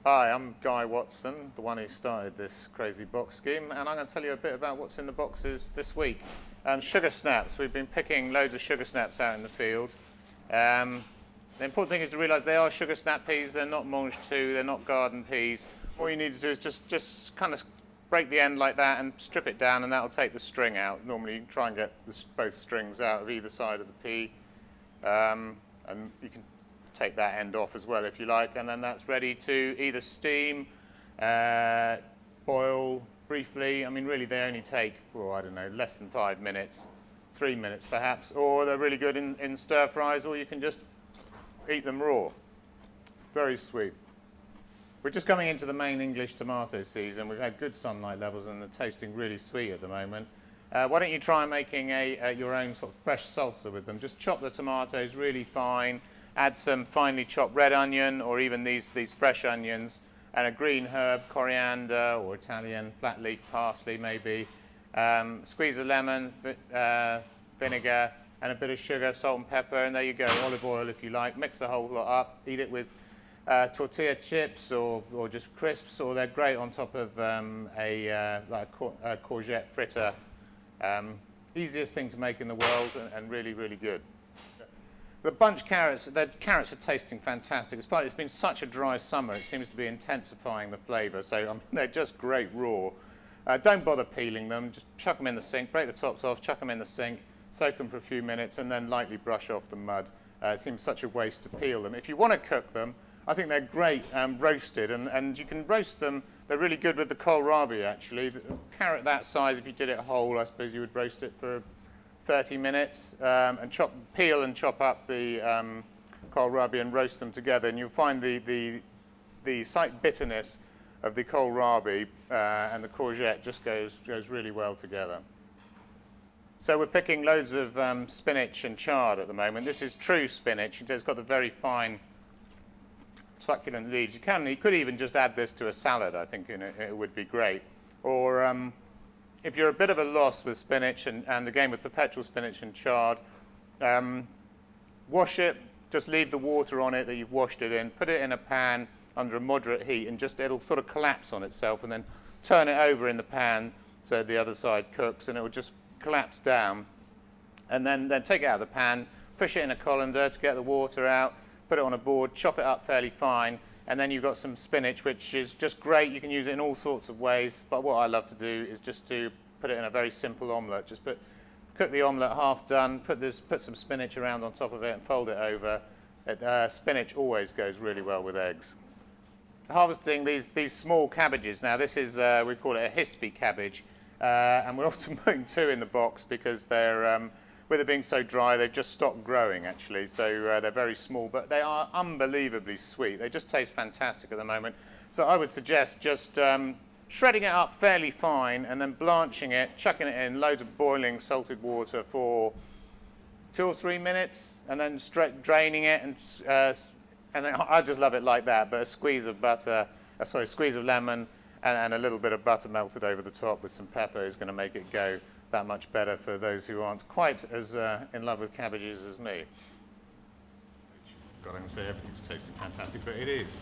Hi, I'm Guy Watson, the one who started this crazy box scheme, and I'm going to tell you a bit about what's in the boxes this week. Sugar snaps. We've been picking loads of sugar snaps out in the field. The important thing is to realise they are sugar snap peas. They're not mange tout, they're not garden peas. All you need to do is just kind of break the end like that and strip it down, and that'll take the string out. Normally you can try and get both strings out of either side of the pea, and you can take that end off as well if you like, and then that's ready to either steam, boil briefly. I mean, really they only take, well, I don't know, less than 5 minutes, 3 minutes perhaps, or they're really good in stir fries, or you can just eat them raw. Very sweet. We're just coming into the main English tomato season. We've had good sunlight levels and they're tasting really sweet at the moment. Why don't you try making your own sort of fresh salsa with them? Just chop the tomatoes really fine, add some finely chopped red onion or even these fresh onions, and a green herb, coriander or Italian flat leaf parsley maybe. Squeeze a lemon, vinegar, and a bit of sugar, salt and pepper, and there you go, olive oil if you like. Mix the whole lot up, eat it with tortilla chips or just crisps, or they're great on top of like a courgette fritter. Easiest thing to make in the world and really, really good. The bunch carrots, the carrots are tasting fantastic. It's been such a dry summer, it seems to be intensifying the flavour, so they're just great raw. Don't bother peeling them, just chuck them in the sink, break the tops off, chuck them in the sink, soak them for a few minutes, and then lightly brush off the mud. It seems such a waste to peel them. If you want to cook them, I think they're great roasted, and you can roast them. They're really good with the kohlrabi, actually. The carrot that size, if you did it whole, I suppose you would roast it for 30 minutes and peel and chop up the kohlrabi and roast them together, and you'll find the slight bitterness of the kohlrabi and the courgette just goes really well together. So we're picking loads of spinach and chard at the moment. This is true spinach. It's got the very fine succulent leaves. You could even just add this to a salad, I think, and it would be great. Or if you're a bit of a loss with spinach and again with perpetual spinach and chard, wash it, just leave the water on it that you've washed it in, put it in a pan under a moderate heat, and it'll sort of collapse on itself, and then turn it over in the pan so the other side cooks, and it will just collapse down. And then take it out of the pan, push it in a colander to get the water out, put it on a board, chop it up fairly fine, and then you've got some spinach, which is just great. You can use it in all sorts of ways, but what I love to do is just to put it in a very simple omelette. Just cook the omelette half done, put some spinach around on top of it and fold it over. Spinach always goes really well with eggs. Harvesting these small cabbages. Now this is, we call it a hispi cabbage, and we're often putting 2 in the box because they're, with it being so dry, they've just stopped growing actually, so they're very small, but they are unbelievably sweet. They just taste fantastic at the moment. So I would suggest just shredding it up fairly fine and then blanching it, chucking it in loads of boiling salted water for 2 or 3 minutes, and then draining it, and then I just love it like that, but a squeeze of squeeze of lemon and a little bit of butter melted over the top with some pepper is going to make it go that much better for those who aren't quite as in love with cabbages as me. God, I'm going to say everything's tasting fantastic, but it is.